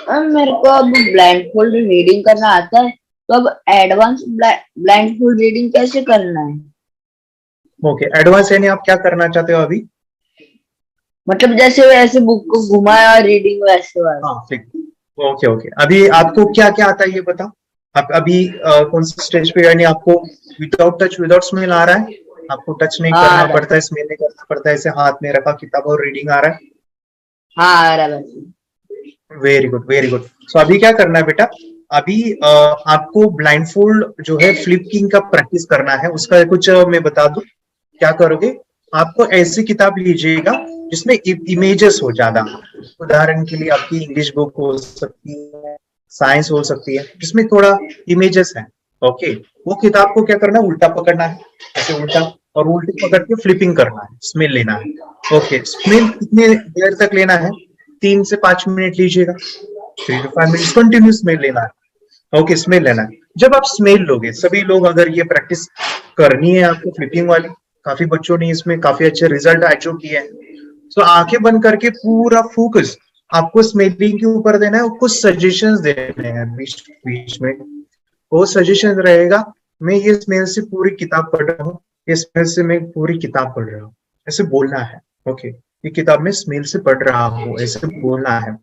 मेरे को अब ब्लाइंड फोल्ड रीडिंग करना आता है, तो अब एडवांस ब्लाइंड फोल्ड रीडिंग कैसे करना है? ओके, एडवांस यानी आप क्या करना चाहते हो अभी? मतलब जैसे वैसे बुक को घुमाया और रीडिंग वैसे वाला। हाँ ठीक। ओके ओके, अभी आपको क्या क्या आता है ये बताओ। आप अभी कौन सी स्टेज पे, यानी आपको विदाउट टच विदाउट स्मेल आ रहा है? आपको टच नहीं हाँ आ करना रहा है। पड़ता है, स्मेल नहीं करना पड़ता है, ऐसे हाथ में रखा किताब और रीडिंग आ रहा है? हाँ आ रहा है वैसे। Very good very good. So अभी क्या करना है बेटा, अभी आपको ब्लाइंड फोल्ड जो है फ्लिपिंग का प्रैक्टिस करना है। उसका कुछ मैं बता दूं क्या करोगे। आपको ऐसी किताब लीजिएगा जिसमें इमेजेस हो ज्यादा। उदाहरण के लिए आपकी इंग्लिश बुक हो सकती है, साइंस हो सकती है, जिसमें थोड़ा इमेजेस है। ओके, वो किताब को क्या करना है, उल्टा पकड़ना है, ऐसे उल्टा, और उल्टे पकड़ के फ्लिपिंग करना है, स्मेल लेना है। ओके, स्मेल कितने देर तक लेना है? 3 से 5 मिनट लीजिएगा, 3 to 5 मिनट कंटिन्यू स्मेल लेना है। ओके, स्मेल लेना है। जब आप स्मेल लोगे, सभी लोग अगर ये प्रैक्टिस करनी है आपको फ्लिपिंग वाली, काफी बच्चों ने इसमें काफी अच्छे रिजल्ट अचीव किए हैं। तो आंखें बंद करके पूरा फोकस आपको स्मेलिंग के ऊपर देना है, और कुछ सजेशंस देने हैं बीच बीच में। वो सजेशन रहेगा, मैं ये स्मेल से पूरी किताब पढ़ रहा हूँ, ये स्मेल से मैं पूरी किताब पढ़ रहा हूँ, ऐसे बोलना है। ओके, ये किताब में स्मेल से पढ़ रहा हूँ, ऐसे बोलना है।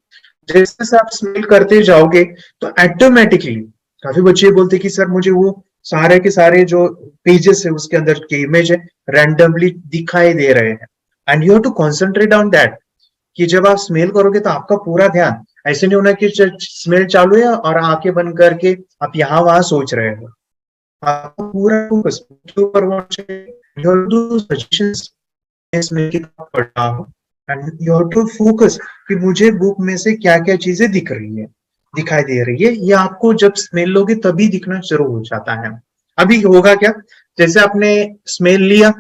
जैसे जैसे आप स्मेल करते जाओगे तो ऑटोमेटिकली, काफी बच्चे बोलते कि सर मुझे वो सारे के सारे जो पेजेस है उसके अंदर के इमेज है रैंडमली दिखाई दे रहे हैं, and you have to concentrate on that. कि जब आप स्मेल करोगे तो आपका पूरा ध्यान, ऐसे नहीं होना कि स्मेल चालू है और आंखें बंद करके आप यहाँ वहां सोच रहे हो। आपका पूरा फोकस के ऊपर होना चाहिए। You have to suggestions इसमें किताब पढ़ रहा हूँ, and you have to focus कि मुझे बुक में से क्या क्या चीजें दिख रही है, दिखाई दे रही है। ये आपको जब स्मेल लोगे तभी दिखना शुरू हो जाता है। अभी होगा क्या, जैसे आपने स्मेल लिया,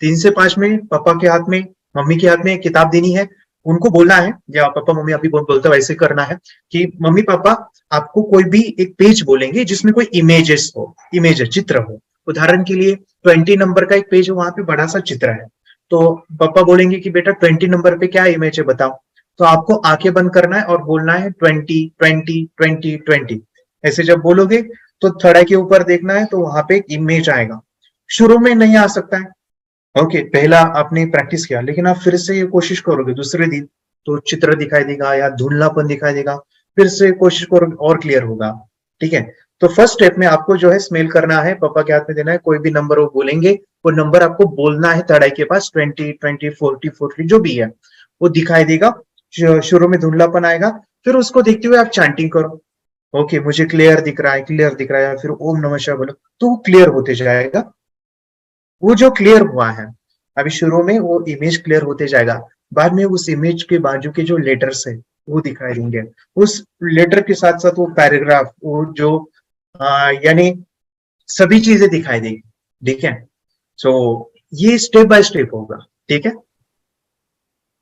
3 से 5 मिनट पापा के हाथ में, मम्मी के हाथ में किताब देनी है, उनको बोलना है, या पापा मम्मी अभी बोलते वैसे करना है कि मम्मी पापा आपको कोई भी एक पेज बोलेंगे जिसमें कोई इमेजेस हो, इमेज चित्र हो। उदाहरण के लिए 20 नंबर का एक पेज है, वहां पे बड़ा सा चित्र है। तो पापा बोलेंगे कि बेटा 20 नंबर पे क्या इमेज है बताओ। तो आपको आंखें बंद करना है और बोलना है 20 20 20 20। ऐसे जब बोलोगे तो थोड़ा के ऊपर देखना है, तो वहां पे एक इमेज आएगा। शुरू में नहीं आ सकता है, ओके, पहला आपने प्रैक्टिस किया, लेकिन आप फिर से ये कोशिश करोगे दूसरे दिन तो चित्र दिखाई देगा या धुंधलापन दिखाई देगा। फिर से कोशिश करोगे और क्लियर होगा। ठीक है, तो फर्स्ट स्टेप में आपको जो है स्मेल करना है, पापा के हाथ में देना है, कोई भी नंबर वो बोलेंगे, वो नंबर आपको बोलना है तड़ाई के पास, 20 20 40 40 जो भी है वो दिखाई देगा। शुरू में धुंधलापन आएगा, फिर उसको देखते हुए आप चैंटिंग करो। ओके, मुझे क्लियर दिख रहा है, क्लियर दिख रहा है, फिर ओम नमः शिवाय बोलो, तो वो क्लियर होते जाएगा। वो जो क्लियर हुआ है, अभी शुरू में वो इमेज क्लियर होते जाएगा, बाद में उस इमेज के बाजू के जो लेटर्स है वो दिखाई देंगे। उस लेटर के साथ साथ वो पैराग्राफ, वो जो यानी सभी चीजें दिखाई देगी। ठीक है, सो ये स्टेप बाय स्टेप होगा। ठीक है,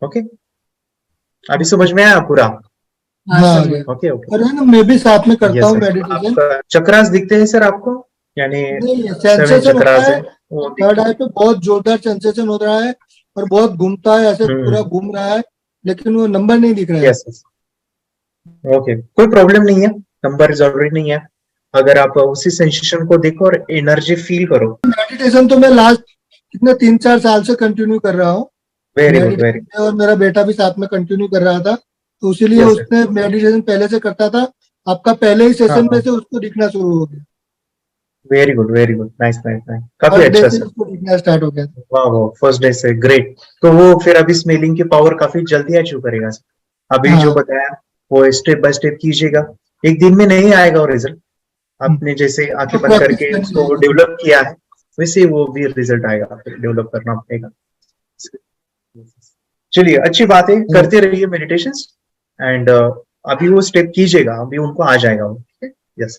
ओके, अभी समझ में आया पूरा? हाँ ओके ओके, अरे ना मैं भी साथ में करता यस हूँ सर। मेडिटेशन। आपका चक्रास दिखते हैं सर आपको, यानी नहीं 7 सेंसेशन होता चक्रास है, है वो थर्ड आई पे बहुत जोरदार सेंसेशन हो रहा है और बहुत घूमता है, ऐसे पूरा घूम रहा है, लेकिन वो नंबर नहीं दिख रहा है। यस, ओके, कोई प्रॉब्लम नहीं है, नंबर जरूरी नहीं है। अगर आप उसी सेंसेशन को देखो और एनर्जी फील करो। मेडिटेशन तो मैं लास्ट कितने 3-4 साल से कंटिन्यू कर रहा हूँ। वेरी गुड वेरी मेडिटेशन और मेरा बेटा भी साथ में कंटिन्यू कर रहा था, तो इसीलिए यस सर। उसने मेडिटेशन पहले से करता था, आपका पहले ही सेशन में से उसको दिखना शुरू हो गया। Very good, nice nice nice, काफी फर्स्ट डे अच्छा से सर। उसको दिखना स्टार्ट हो गया। वाह वाह, फर्स्ट डे से ग्रेट। तो वो फिर अभी स्मेलिंग की पावर काफी जल्दी अचीव करेगा सर। अभी जो हाँ बताया वो स्टेप बाय स्टेप कीजिएगा, एक दिन में नहीं आएगा वो रिजल्ट। आपने जैसे आंखें बंद प्रैक्टिस करके करनी उसको रहेगी। डेवलप किया है, वैसे वो भी रिजल्ट आएगा, फिर डेवलप करना पड़ेगा। चलिए, अच्छी बात है, करते रहिए मेडिटेशन, एंड अभी वो स्टेप कीजिएगा, अभी उनको आ जाएगा वो। Yes,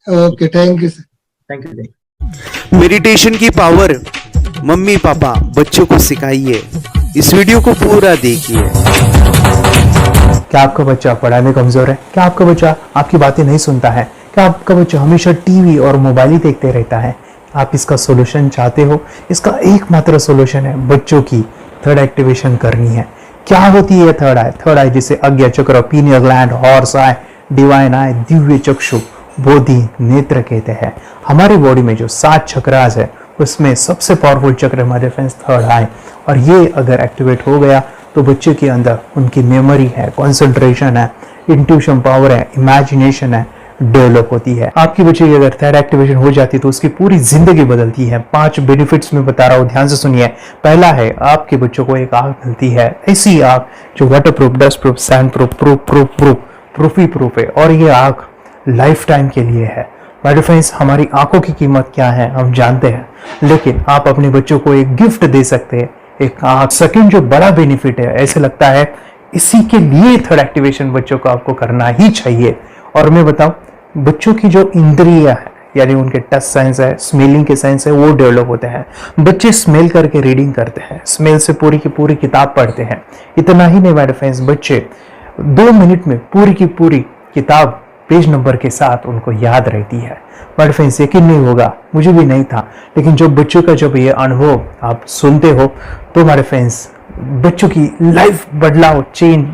okay thank you sir. Thank you. Meditation की पावर मम्मी पापा बच्चों को सिखाइए। इस वीडियो को पूरा देखिए। क्या आपका बच्चा पढ़ाई में कमजोर है? क्या आपका बच्चा आपकी बातें नहीं सुनता है? क्या आपका बच्चा हमेशा टीवी और मोबाइल ही देखते रहता है? आप इसका सोल्यूशन चाहते हो? इसका एकमात्र सोल्यूशन है बच्चों की थर्ड एक्टिवेशन करनी है। क्या होती है थर्ड आई? थर्ड आई जिसे Ajna chakra, pineal gland, Horus eye, divine eye, दिव्य चक्षु, बोधि नेत्र कहते हैं। हमारे बॉडी में जो 7 चक्रास है उसमें सबसे पावरफुल चक्र हमारे फ्रेंड्स थर्ड आई, और ये अगर एक्टिवेट हो गया तो बच्चे के अंदर उनकी मेमोरी है, कंसंट्रेशन है, इंट्यूशन पावर है, इमेजिनेशन है, डेवलप होती है। आपकी बच्चे की अगर थर्ड एक्टिवेशन हो जाती है तो उसकी पूरी जिंदगी बदलती है। 5 बेनिफिट्स में बता रहा हूँ, ध्यान से सुनिए। पहला है, आपके बच्चों को एक आंख मिलती है, ऐसी आंख जो water proof, dust proof, sand proof, proof ही प्रूफ है, और ये आंख लाइफ टाइम के लिए है। माय फ्रेंड्स, हमारी आंखों की कीमत क्या है हम जानते हैं, लेकिन आप अपने बच्चों को एक गिफ्ट दे सकते हैं, एक आंख। सेकंड जो बड़ा बेनिफिट है, ऐसे लगता है इसी के लिए थर्ड एक्टिवेशन बच्चों को आपको करना ही चाहिए। और मैं बताऊं, बच्चों की जो इंद्रियां है, यानी उनके टच सेंस है, स्मेलिंग के सेंस है, वो डेवलप होते हैं। बच्चे स्मेल करके रीडिंग करते हैं, स्मेल से पूरी की पूरी किताब पढ़ते हैं। इतना ही नहीं माय फ्रेंड्स, बच्चे 2 मिनट में पूरी की पूरी किताब पेज नंबर के साथ उनको याद रहती है। बट फ्रेंड्स, यकीन नहीं होगा, मुझे भी नहीं था, लेकिन जब बच्चों का जब ये अनुभव आप सुनते हो तो हमारे फ्रेंड्स बच्चों की लाइफ बदलाव, चेंज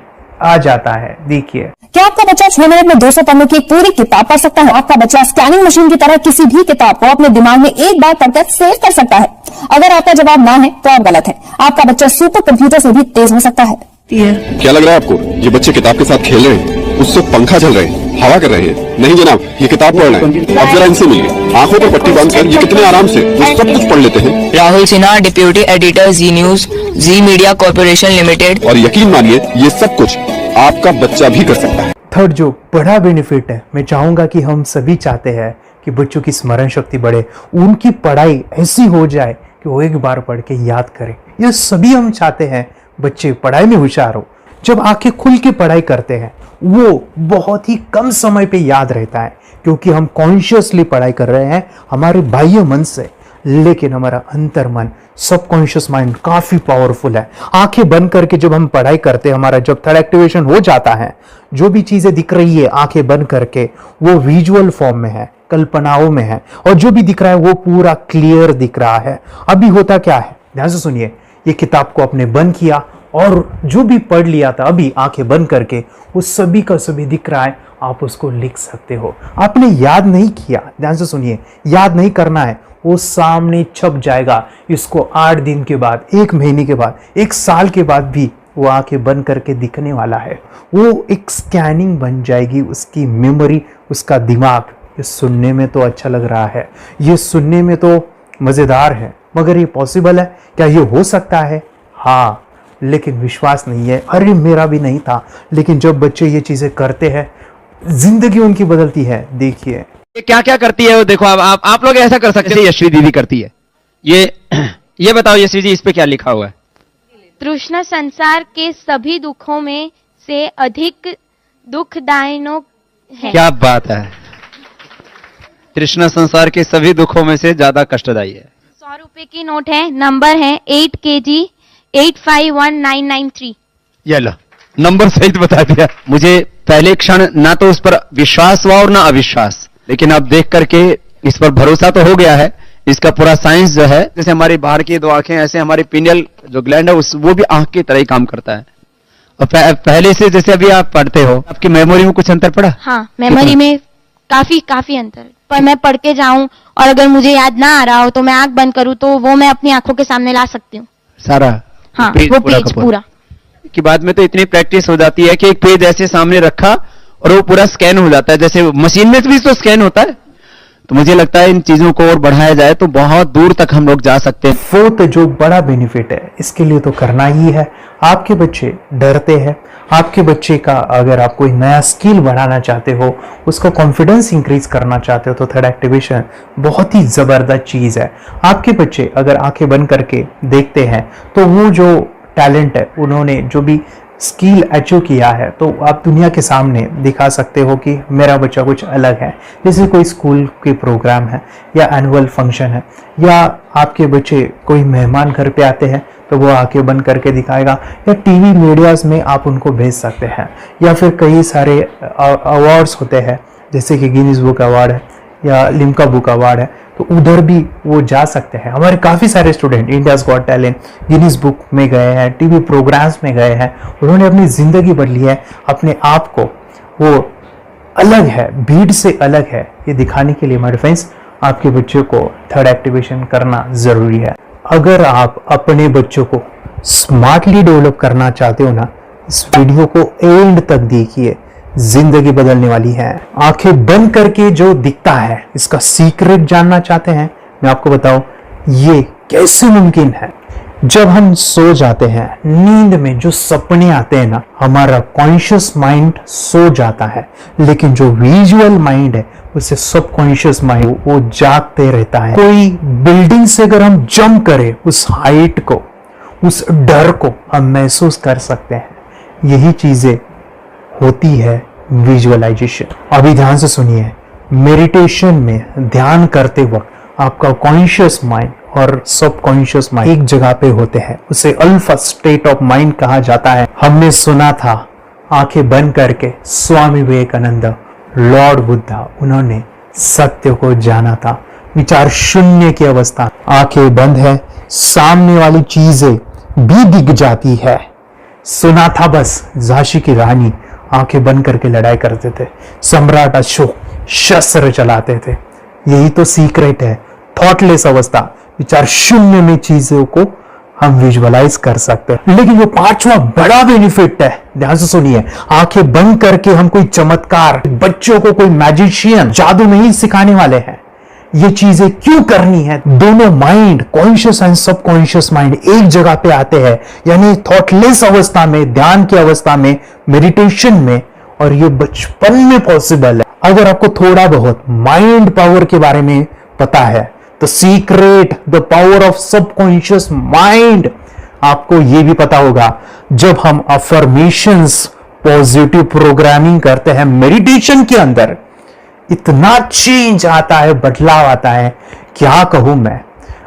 आ जाता है। देखिए, क्या आपका बच्चा 6 मिनट में 200 पन्नों की एक पूरी किताब पढ़ सकता है? आपका बच्चा स्कैनिंग मशीन की तरह किसी भी किताब को अपने दिमाग में एक बार पढ़कर सेव कर सकता है। अगर आपका जवाब ना है तो आप गलत है। आपका बच्चा सुपर कंप्यूटर से भी तेज हो सकता है। क्या लग रहा है आपको? ये बच्चे किताब के साथ खेल रहे हैं, उससे पंखा चल रहे हैं, हवा कर रहे हैं। नहीं जनाब, ये किताब पढ़ रहे हैं। अब जरा इनसे मिलिए, आंखों पर पट्टी बांधकर ये कितने आराम से वो सब कुछ पढ़ लेते हैं। राहुल सिन्हा, डिप्यूटी एडिटर, जी न्यूज, जी मीडिया कॉर्पोरेशन लिमिटेड। और यकीन मानिए, ये सब कुछ आपका बच्चा भी कर सकता है। थर्ड जो बड़ा बेनिफिट है, मैं चाहूंगा कि हम सभी चाहते हैं कि बच्चों की स्मरण शक्ति बढ़े, उनकी पढ़ाई ऐसी हो जाए कि वो एक बार पढ़ के याद करें। ये सभी हम चाहते हैं, बच्चे पढ़ाई में होशियार हो। जब आंखें खुल के पढ़ाई करते हैं वो बहुत ही कम समय पे याद रहता है, क्योंकि हम कॉन्शियसली पढ़ाई कर रहे हैं हमारे बाह्य मन से, लेकिन हमारा अंतर मन, सबकॉन्शियस माइंड काफी पावरफुल है। आंखें बंद करके जब हम पढ़ाई करते हैं, हमारा जब थर्ड एक्टिवेशन हो जाता है, जो भी चीजें दिख रही है आंखें बंद करके, वो विजुअल फॉर्म में है, कल्पनाओं में है, और जो भी दिख रहा है वो पूरा क्लियर दिख रहा है। अभी होता क्या है, ध्यान से सुनिए। ये किताब को आपने बंद किया और जो भी पढ़ लिया था अभी आंखें बंद करके, वो सभी का सभी दिख रहा है, आप उसको लिख सकते हो। आपने याद नहीं किया, ध्यान से सुनिए, याद नहीं करना है, वो सामने छप जाएगा। इसको 8 दिन के बाद, 1 महीने के बाद, 1 साल के बाद भी वो आंखें बंद करके दिखने वाला है। वो एक स्कैनिंग बन जाएगी, उसकी मेमोरी, उसका दिमाग। ये सुनने में तो अच्छा लग रहा है, ये सुनने में तो मजेदार है, मगर ये पॉसिबल है क्या? ये हो सकता है, हाँ, लेकिन विश्वास नहीं है। अरे मेरा भी नहीं था, लेकिन जब बच्चे ये चीजें करते हैं जिंदगी उनकी बदलती है। देखिए क्या क्या करती है वो, देखो आप लोग ऐसा कर सकते हैं, यशवी दीदी करती है। ये बताओ यशवी जी, इस पे क्या लिखा हुआ है? तृष्णा संसार के सभी दुखों में से अधिक दुखदायक है। क्या बात है, तृष्णा संसार के सभी दुखों में से ज्यादा कष्टदायी है। 100 रुपए की नोट है, नंबर है 8 kg 851993। ये लो, नंबर सहित बता दिया। मुझे पहले क्षण ना तो उस पर विश्वास हुआ और ना अविश्वास, लेकिन अब देख करके इस पर भरोसा तो हो गया है। इसका पूरा साइंस जो है, जैसे हमारी बाहर की 2 आंखें, ऐसे हमारी पिनियल जो ग्लैंड है वो भी आंख की तरह ही काम करता है। और पहले से जैसे अभी आप पढ़ते हो, आपकी मेमोरी में कुछ अंतर पड़ा? हाँ, मेमोरी में काफी अंतर। पर मैं पढ़ के जाऊं और अगर मुझे याद ना आ रहा हो तो मैं आंख बंद करूं तो वो मैं अपनी आंखों के सामने ला सकती हूँ सारा। हाँ, वो पेज पूरा कि बाद में तो इतनी प्रैक्टिस हो जाती है कि एक पेज ऐसे सामने रखा और वो पूरा स्कैन हो जाता है, जैसे मशीन में भी तो स्कैन होता है। तो मुझे लगता है इन चीजों को और बढ़ाया जाए तो बहुत दूर तक हम लोग जा सकते हैं। फोर्थ जो बड़ा बेनिफिट है, इसके लिए तो करना ही है। आपके बच्चे डरते हैं, आपके बच्चे का अगर आप कोई नया स्किल बढ़ाना चाहते हो, उसका कॉन्फिडेंस इंक्रीज करना चाहते हो, तो थर्ड एक्टिवेशन बहुत ही जबरदस्त चीज है। आपके बच्चे अगर आंखें बंद करके देखते हैं तो वो जो टैलेंट है, उन्होंने जो भी स्किल अचीव किया है, तो आप दुनिया के सामने दिखा सकते हो कि मेरा बच्चा कुछ अलग है। जैसे कोई स्कूल के प्रोग्राम है या एनुअल फंक्शन है, या आपके बच्चे कोई मेहमान घर पे आते हैं तो वो आंखें बंद करके दिखाएगा, या टीवी मीडियाज में आप उनको भेज सकते हैं, या फिर कई सारे अवार्ड्स होते हैं जैसे कि गिनीज बुक अवार्ड है या लिम्का बुक अवार्ड है, तो उधर भी वो जा सकते हैं। हमारे काफ़ी सारे student India's got talent, Guinness book में गए हैं, टीवी प्रोग्राम्स में गए हैं, उन्होंने अपनी ज़िंदगी बदली है, अपने आप को वो अलग है, भीड़ से अलग है, ये दिखाने के लिए मेरे फ्रेंड्स आपके बच्चों को थर्ड एक्टिवेशन करना ज़रूरी है। अगर आप अपने बच्चों को स्मार्टली डेवलप करना चाहते हो ना, इस वीडियो को एंड तक देखिए, जिंदगी बदलने वाली है। आंखें बंद करके जो दिखता है, इसका सीक्रेट जानना चाहते हैं, मैं आपको बताऊं ये कैसे मुमकिन है। जब हम सो जाते हैं, नींद में जो सपने आते हैं ना, हमारा कॉन्शियस माइंड सो जाता है, लेकिन जो विजुअल माइंड है उसे सबकॉन्शियस माइंड वो जागते रहता है। कोई बिल्डिंग से अगर हम जंप करें, उस हाइट को, उस डर को हम महसूस कर सकते हैं। यही चीजें होती है विजुअलाइजेशन। अभी ध्यान से सुनिए, मेडिटेशन में ध्यान करते वक्त आपका कॉन्शियस माइंड और सबकॉन्शियस माइंड एक जगह पे होते हैं, उसे अल्फा स्टेट ऑफ माइंड कहा जाता है। हमने सुना था आंखें बंद करके स्वामी विवेकानंद, लॉर्ड बुद्धा, उन्होंने सत्य को जाना था। विचार शून्य की अवस्था, आंखें बंद है, सामने वाली चीजें भी दिख जाती है। सुना था बस झांसी की रानी आंखें बंद करके लड़ाई करते थे, सम्राट अशोक शस्त्र चलाते थे। यही तो सीक्रेट है, थॉटलेस अवस्था, विचार शून्य में चीजों को हम विजुअलाइज कर सकते हैं। लेकिन जो पांचवा बड़ा बेनिफिट है, ध्यान से सुनिए, आंखें बंद करके हम कोई चमत्कार, बच्चों को कोई मैजिशियन जादू नहीं सिखाने वाले हैं। ये चीजें क्यों करनी है? दोनों mind, conscious and subconscious mind एक जगह पे आते हैं, यानी थॉटलेस अवस्था में, ध्यान की अवस्था में, मेडिटेशन में, और ये बचपन में पॉसिबल है। अगर आपको थोड़ा बहुत माइंड पावर के बारे में पता है, तो secret, the power of subconscious mind, आपको ये भी पता होगा। जब हम अफर्मेशंस, पॉजिटिव प्रोग्रामिंग करते हैं मेडिटेशन के अंदर, इतना चेंज आता है, बदलाव आता है, क्या कहूं मैं।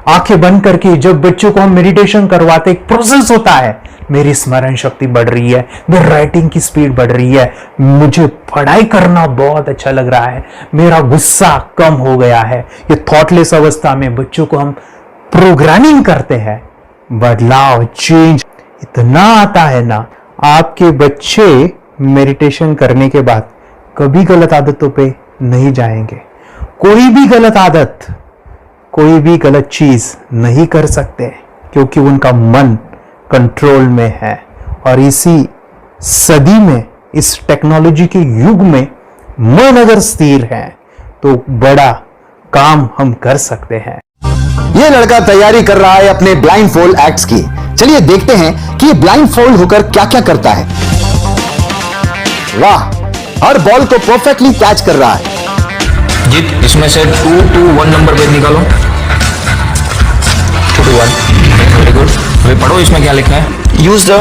आंखें बंद करके जब बच्चों को हम मेडिटेशन करवाते, एक प्रोसेस होता है, मेरी स्मरण शक्ति बढ़ रही है, मेरी राइटिंग की स्पीड बढ़ रही है, मुझे पढ़ाई करना बहुत अच्छा लग रहा है, मेरा गुस्सा कम हो गया है। ये थॉटलेस अवस्था में बच्चों को हम प्रोग्रामिंग करते हैं, बदलाव, चेंज इतना आता है ना। आपके बच्चे मेडिटेशन करने के बाद कभी गलत आदतों पे नहीं जाएंगे। कोई भी गलत आदत, कोई भी गलत चीज नहीं कर सकते, क्योंकि उनका मन कंट्रोल में है। और इसी सदी में, इस टेक्नोलॉजी के युग में, मन अगर स्थिर है तो बड़ा काम हम कर सकते हैं। ये लड़का तैयारी कर रहा है अपने ब्लाइंड फोल्ड एक्ट्स की। चलिए देखते हैं कि ये ब्लाइंड फोल्ड होकर क्या क्या करता है। वाह, हर बॉल को परफेक्टली कैच कर रहा है। जी, इसमें से 2 to 1 नंबर भेद निकालो। 2 to 1, वेरी गुड। अभी पढ़ो इसमें क्या लिखा है। Use the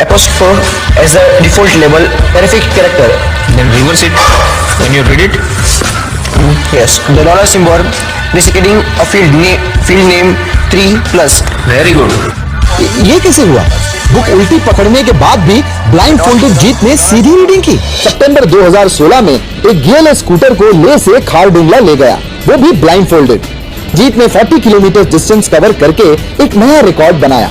apostrophe as a default label perfect character. Then reverse it when you read it. Yes, the dollar symbol indicating a field name 3+. Very good. ये कैसे हुआ? बुक उल्टी पकड़ने के बाद भी ब्लाइंड फोल्डेड जीत ने सीधी रीडिंग की। सितंबर 2016 में एक गियर स्कूटर को ले से खारडुंगला ले गया, वो भी ब्लाइंड फोल्डेड। जीत ने 40 किलोमीटर डिस्टेंस कवर करके एक नया रिकॉर्ड बनाया।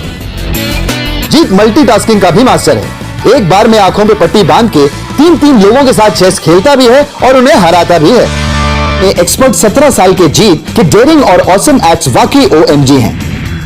जीत मल्टीटास्किंग का भी मास्टर है। एक बार में आंखों पे पट्टी बांध के 3 लोगों के साथ चेस खेलता भी है और उन्हें हराता भी है। एक्सपर्ट 17 साल के जीत के डेयरिंग और ऑसम एक्ट्स वाकई OMG हैं।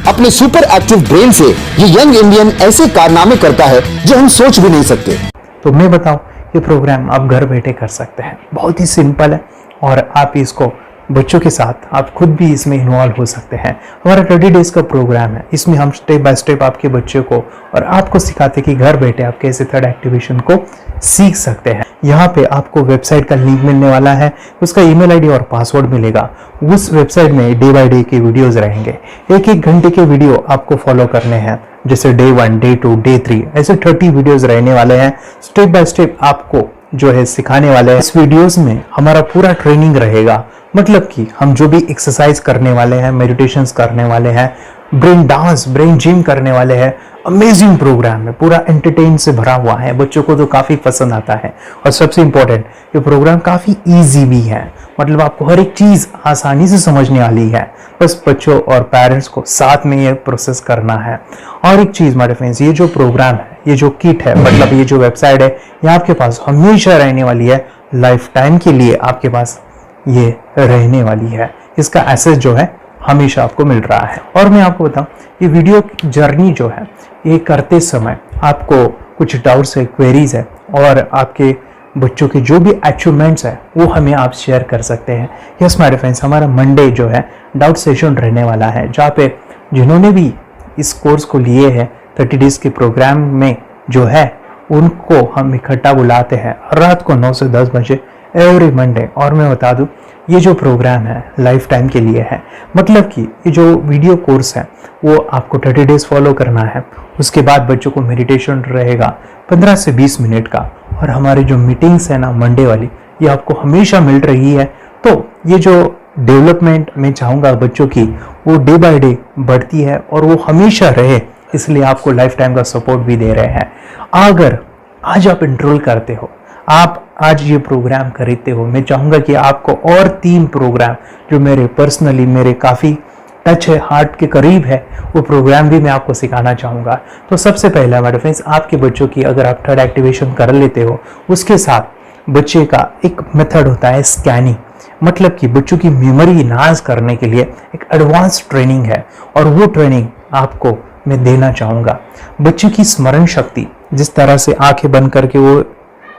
अपने सुपर एक्टिव ब्रेन से ये यंग इंडियन ऐसे कारनामे करता है जो हम सोच भी नहीं सकते। तो मैं बताऊं, ये प्रोग्राम आप घर बैठे कर सकते हैं, बहुत ही सिंपल है, और आप इसको बच्चों के साथ आप खुद भी इसमें इन्वॉल्व हो सकते हैं। हमारा 30 डेज का प्रोग्राम है, इसमें हम स्टेप बाय स्टेप आपके बच्चे को और आपको सिखाते कि घर बैठे आप कैसे थर्ड एक्टिवेशन को सीख सकते हैं। यहाँ पे आपको वेबसाइट का लिंक मिलने वाला है, उसका ईमेल आईडी और पासवर्ड मिलेगा। उस वेबसाइट में डे बाय डे के वीडियोस रहेंगे, 1-1 घंटे के वीडियो आपको फॉलो करने हैं, जैसे डे 1, डे 2, डे 3, ऐसे 30 वीडियोस रहने वाले हैं। स्टेप बाय स्टेप आपको जो है सिखाने वाले हैं। इस वीडियोस में हमारा पूरा ट्रेनिंग रहेगा, मतलब कि हम जो भी एक्सरसाइज करने वाले हैं, मेडिटेशंस करने वाले हैं, ब्रेन डांस, ब्रेन जिम करने वाले हैं। अमेजिंग प्रोग्राम है, पूरा एंटरटेन से भरा हुआ है, बच्चों को तो काफी पसंद आता है। और सबसे इंपॉर्टेंट, ये प्रोग्राम काफी इजी भी है, मतलब आपको हर एक चीज आसानी से समझने वाली है। बस बच्चों और पेरेंट्स को साथ में ये प्रोसेस करना है। और एक चीज मेरे फ्रेंड्स, ये जो प्रोग्राम है, ये जो किट है, मतलब ये जो वेबसाइट है, ये आपके पास हमेशा रहने वाली है, लाइफ टाइम के लिए आपके पास ये रहने वाली है। इसका एक्सेस जो है हमेशा आपको मिल रहा है। और मैं आपको बताऊं, ये वीडियो जर्नी जो है, ये करते समय आपको कुछ डाउट्स है, क्वेरीज है, और आपके बच्चों के जो भी अचीवमेंट्स है वो हमें आप शेयर कर सकते हैं। यस माय फ्रेंड्स, हमारा मंडे जो है डाउट सेशन रहने वाला है, जहाँ पे जिन्होंने भी इस कोर्स को लिए हैं 30 डेज के प्रोग्राम में जो है, उनको हम इकट्ठा बुलाते हैं रात को 9 से 10 बजे एवरी मंडे। और मैं बता दूं, ये जो प्रोग्राम है लाइफ टाइम के लिए है। मतलब कि ये जो वीडियो कोर्स है वो आपको 30 डेज फॉलो करना है। उसके बाद बच्चों को मेडिटेशन रहेगा 15 से 20 मिनट का, और हमारी जो मीटिंग्स है ना मंडे वाली, ये आपको हमेशा मिल रही है। तो ये जो डेवलपमेंट मैं चाहूँगा बच्चों की, वो डे बाय डे बढ़ती है और वो हमेशा रहे, इसलिए आपको लाइफ टाइम का सपोर्ट भी दे रहे हैं। अगर आज आप एनरोल करते हो, आप आज ये प्रोग्राम खरीदते हो, मैं चाहूँगा कि आपको और 3 प्रोग्राम जो मेरे काफ़ी टच है, हार्ट के करीब है, वो प्रोग्राम भी मैं आपको सिखाना चाहूँगा। तो सबसे पहला मेरे फ्रेंड्स, आपके बच्चों की अगर आप थर्ड एक्टिवेशन कर लेते हो, उसके साथ बच्चे का एक मेथड होता है स्कैनिंग। मतलब कि बच्चों की मेमोरी इनहांस करने के लिए एक एडवांस ट्रेनिंग है, और वो ट्रेनिंग आपको मैं देना चाहूँगा। बच्चों की स्मरण शक्ति, जिस तरह से आंखें बंद करके वो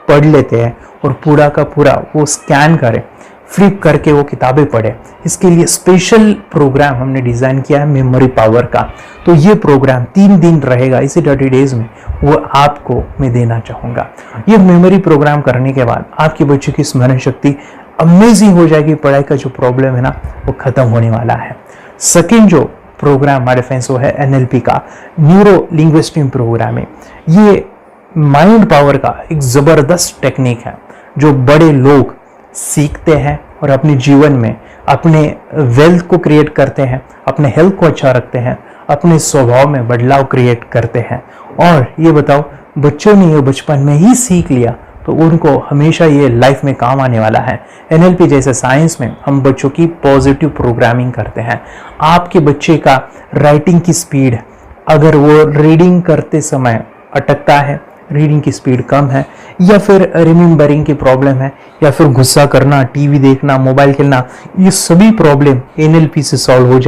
पढ़ लेते हैं और पूरा का पूरा वो स्कैन करें, फ्लिप करके वो किताबें पढ़े, इसके लिए स्पेशल प्रोग्राम हमने डिज़ाइन किया है मेमोरी पावर का। तो ये प्रोग्राम 3 दिन रहेगा, इसी 30 डेज में वो आपको मैं देना चाहूँगा। ये मेमोरी प्रोग्राम करने के बाद आपके बच्चों की स्मरण शक्ति अमेजिंग हो जाएगी। पढ़ाई का जो प्रॉब्लम है ना, वो खत्म होने वाला है। सेकेंड जो प्रोग्राम हमारे फ्रेंड्स वो है NLP का, न्यूरो लिंग्विस्टिक प्रोग्राम है। ये माइंड पावर का एक ज़बरदस्त टेक्निक है, जो बड़े लोग सीखते हैं और अपने जीवन में अपने वेल्थ को क्रिएट करते हैं, अपने हेल्थ को अच्छा रखते हैं, अपने स्वभाव में बदलाव क्रिएट करते हैं। और ये बताओ, बच्चों ने ये बचपन में ही सीख लिया तो उनको हमेशा ये लाइफ में काम आने वाला है। NLP जैसे साइंस में हम बच्चों की पॉजिटिव प्रोग्रामिंग करते हैं। आपके बच्चे का राइटिंग की स्पीड, अगर वो रीडिंग करते समय अटकता है, रीडिंग की स्पीड कम है, या फिर रिमेम्बरिंग की प्रॉब्लम है, या फिर गुस्सा करना, टीवी देखना, मोबाइल खेलना, ये सभी प्रॉब्लम NLP से सॉल्व हो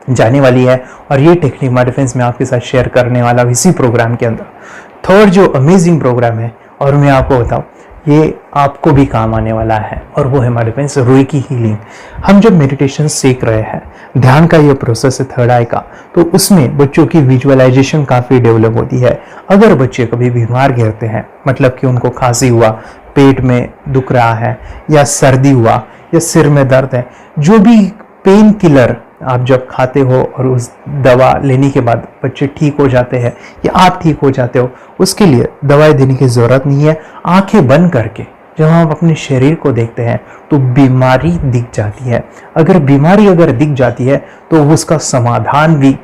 जाने वाली है। और ये टेक्निक हमारे फ्रेंड्स मैं आपके साथ शेयर करने वाला हूं इसी प्रोग्राम के अंदर। थर्ड जो अमेजिंग प्रोग्राम है, और मैं आपको बताऊं, ये आपको भी काम आने वाला है, और वो है हमारे फ्रेंड्स रुइकी हीलिंग। हम जब मेडिटेशन सीख रहे हैं, ध्यान का ये प्रोसेस है थर्ड आई का, तो उसमें बच्चों की विजुअलाइजेशन काफ़ी डेवलप होती है। अगर बच्चे कभी बीमार गिरते हैं, मतलब कि उनको खांसी हुआ, पेट में दुख रहा है, या सर्दी हुआ, या सिर में दर्द है, जो भी पेन किलर आप जब खाते हो और उस दवा लेने के बाद बच्चे ठीक हो जाते हैं या आप ठीक हो जाते हो, उसके लिए दवाई देने की ज़रूरत नहीं है। आंखें बंद करके जब हम अपने शरीर को देखते हैं तो बीमारी दिख जाती है। अगर बीमारी दिख जाती है तो उसका समाधान भी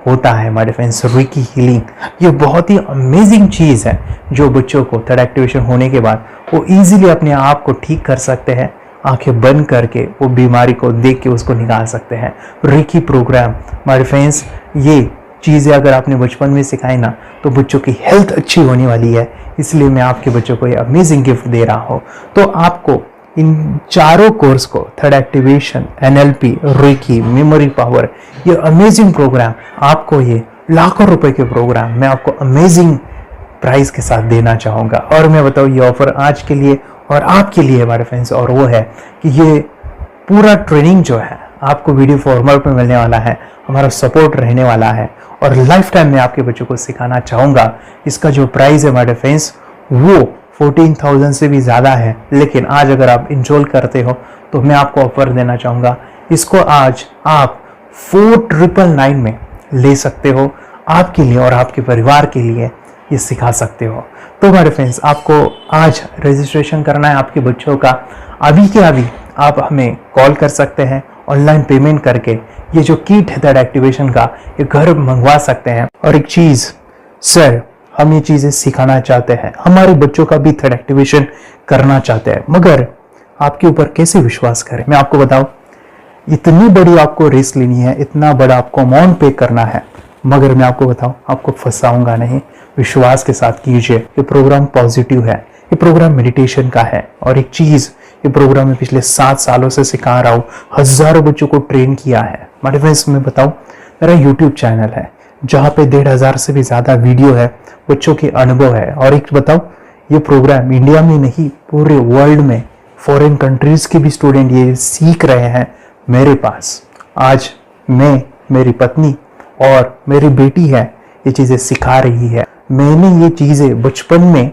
होता है। हमारे फ्रेंड्स, रुइकी हीलिंग ये बहुत ही अमेजिंग चीज़ है, जो बच्चों को थर्ड एक्टिवेशन होने के बाद वो ईजिली अपने आप को ठीक कर सकते हैं। आंखें बंद करके वो बीमारी को देख के उसको निकाल सकते हैं। रुइकी प्रोग्राम हमारे फ्रेंड्स, ये चीज़ें अगर आपने बचपन में सिखाई ना, तो बच्चों की हेल्थ अच्छी होने वाली है। इसलिए मैं आपके बच्चों को ये अमेजिंग गिफ्ट दे रहा हूँ। तो आपको इन चारों कोर्स को, third activation, NLP, Roorkee, memory power, ये अमेजिंग प्रोग्राम, आपको ये लाखों रुपए के प्रोग्राम मैं आपको अमेजिंग प्राइस के साथ देना चाहूँगा। और मैं बताऊँ, ये ऑफर आज के लिए और आपके लिए हमारे फ्रेंड्स, और वो है कि ये पूरा ट्रेनिंग जो है आपको वीडियो फॉर्मेट में मिलने वाला है, हमारा सपोर्ट रहने वाला है, और लाइफ टाइम में आपके बच्चों को सिखाना चाहूँगा। इसका जो प्राइस है हमारे फ्रेंड्स, वो 14,000 से भी ज़्यादा है, लेकिन आज अगर आप इंस्टॉल करते हो तो मैं आपको ऑफर देना चाहूँगा। इसको आज आप 4,999 में ले सकते हो, आपके लिए और आपके परिवार के लिए ये सिखा सकते हो। तो हमारे फ्रेंड्स, आपको आज रजिस्ट्रेशन करना है आपके बच्चों का। अभी के अभी आप हमें कॉल कर सकते हैं, ऑनलाइन पेमेंट करके ये जो किट है थर्ड एक्टिवेशन का, ये घर मंगवा सकते हैं। और एक चीज़ सर, हम ये चीज़ें सिखाना चाहते हैं, हमारे बच्चों का भी थर्ड एक्टिवेशन करना चाहते हैं, मगर आपके ऊपर कैसे विश्वास करें? मैं आपको बताऊं, इतनी बड़ी आपको रिस्क लेनी है, इतना बड़ा आपको अमाउंट पे करना है, मगर मैं आपको बताऊं, आपको फंसाऊंगा नहीं। विश्वास के साथ कीजिए। ये प्रोग्राम पॉजिटिव है, ये प्रोग्राम मेडिटेशन का है। और एक चीज, ये प्रोग्राम में पिछले 7 सालों से सिखा रहा हूं, हजारों बच्चों को ट्रेन किया है। मेरे फ्रेंड्स, मैं बताऊं, मेरा यूट्यूब चैनल है जहां पे 1,500 से भी ज्यादा वीडियो है, बच्चों के अनुभव है। और एक बताऊं, ये प्रोग्राम इंडिया में नहीं, पूरे वर्ल्ड में फॉरेन कंट्रीज के भी स्टूडेंट ये सीख रहे हैं मेरे पास। आज मैं, मेरी पत्नी और मेरी बेटी है, ये चीजें सिखा रही है। मैंने ये चीजें बचपन में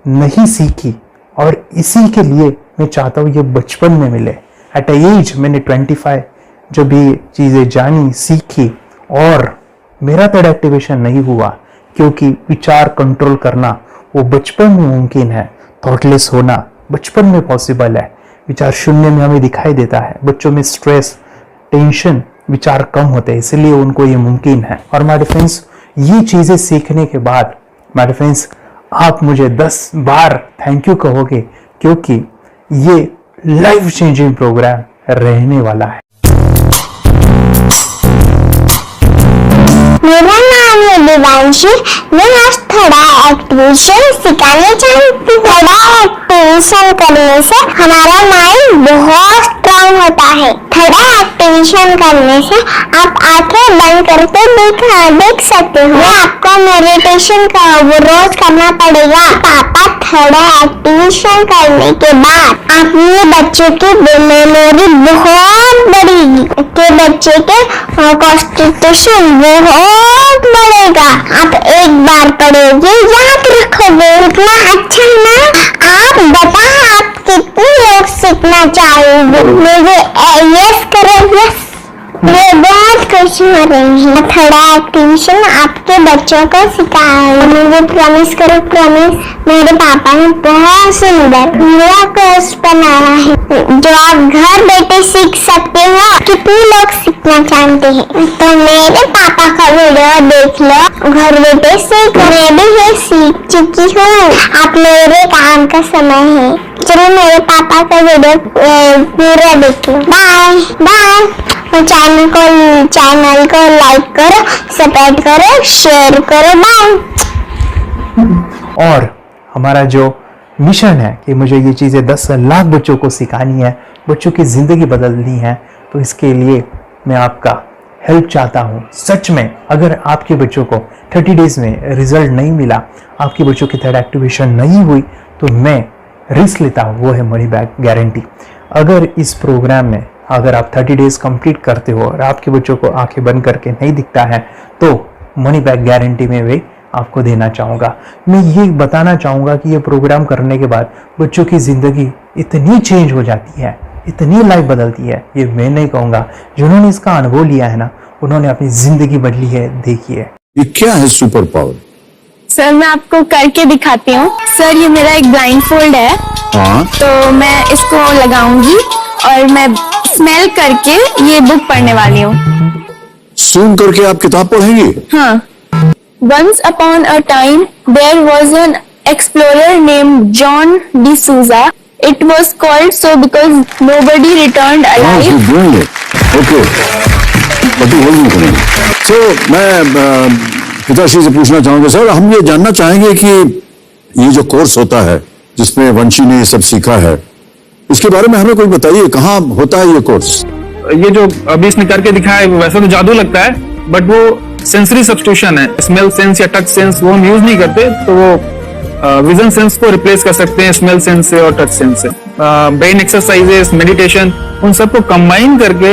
नहीं सीखी और इसी के लिए मैं चाहता हूँ ये बचपन में मिले। एट एज मैंने 25 जब ये चीजें जानी, सीखी, और मेरा थर्ड एक्टिवेशन नहीं हुआ, क्योंकि विचार कंट्रोल करना वो बचपन में मुमकिन है। थॉटलेस होना बचपन में पॉसिबल है। विचार शून्य में हमें दिखाई देता है। बच्चों में स्ट्रेस, टेंशन, विचार कम होते हैं, इसलिए उनको ये मुमकिन है। और माय फ्रेंड्स, ये चीजें सीखने के बाद माय फ्रेंड्स, आप मुझे 10 बार थैंक यू कहोगे, क्योंकि ये लाइफ चेंजिंग प्रोग्राम रहने वाला है। मेरा नाम है दिवांशी। मैं आज थोड़ा एक्टिवेशन सिखाने चाहती हूँ। थोड़ा एक्टिवेशन करने से हमारा माइंड बहुत स्ट्रांग होता है। थोड़ा एक्टिवेशन करने से आप आंखें बंद करके देख सकते हो। आपको मेडिटेशन का वो रोज करना पड़ेगा। पापा, थोड़ा एक्टिवेशन करने के बाद अपने बच्चों की मेमोरी बहुत बढ़ेगी, के बच्चे के कॉन्सेंट्रेशन बहुत बढ़ेगा। आप एक बार पढ़ोगे, याद रखोगे, इतना अच्छा ना। आप बताओ, आप कितने लोग सीखना चाहोगे? मुझे यस करो, यस। मैं बहुत खुश हो रही हूँ। थोड़ा एक्टिवेशन आपके बच्चों को सिखाऊंगी। मुझे प्रॉमिस करो, प्रॉमिस। मेरे पापा ने बहुत सुंदर मेरा कोर्स बनाया है जो आप घर बैठे सीख सकते हो। कितने लोग सीखना चाहते हैं तो मेरे पापा का वीडियो देख लो, घर बैठे सीख। मैं भी ये सीख चुकी हूँ। आप मेरे काम का समय है। चलो मेरे पापा का वीडियो पूरा देख लो। Bye bye. चैनल को लाइक करो, सब्सक्राइब करो, शेयर करो। बाय। और हमारा जो मिशन है कि मुझे ये चीज़ें 10 लाख बच्चों को सिखानी है, बच्चों की ज़िंदगी बदलनी है, तो इसके लिए मैं आपका हेल्प चाहता हूँ। सच में अगर आपके बच्चों को 30 डेज में रिजल्ट नहीं मिला, आपके बच्चों की थर्ड एक्टिवेशन नहीं हुई, तो मैं रिस्क लेता हूँ, वो है मनी बैक गारंटी। अगर इस प्रोग्राम में अगर आप 30 डेज कंप्लीट करते हो और आपके बच्चों को आंखें बंद करके नहीं दिखता है, तो मनी बैक गारंटी में वे आपको देना चाहूँगा। मैं ये बताना चाहूँगा कि ये प्रोग्राम करने के बाद बच्चों की ज़िंदगी इतनी चेंज हो जाती है, इतनी लाइफ बदलती है, ये मैं नहीं कहूँगा। जिन्होंने इसका अनुभव लिया है ना, उन्होंने अपनी ज़िंदगी बदली है। देखिए ये क्या है सुपर पावर? सर, मैं आपको करके दिखाती हूँ। सर, ये मेरा एक ब्लाइंड फोल्ड है। हाँ, तो मैं इसको लगाऊंगी और मैं स्मेल करके ये बुक पढ़ने वाली हूँ। सूंघ करके आप किताब पढ़ेंगी? हाँ। Once upon a time, there was an explorer named John D'Souza. It was called so because nobody returned alive. Okay, तो मैं पिताश्री से पूछना चाहूंगा, सर हम ये जानना चाहेंगे कि ये जो कोर्स होता है जिसमें वंशी ने ये सब सीखा है, इसके बारे में हमें कुछ बताइए। कहाँ होता है ये कोर्स? ये जो अभी इसने करके दिखाया है वैसा तो जादू लगता है, बट वो सेंसरी सब्स्टिट्यूशन है। स्मेल सेंस या टच सेंस वो हम यूज नहीं करते, तो वो विजन सेंस को रिप्लेस कर सकते हैं स्मेल सेंस से और टच सेंस से। ब्रेन एक्सरसाइजेस, मेडिटेशन, उन सबको कंबाइन करके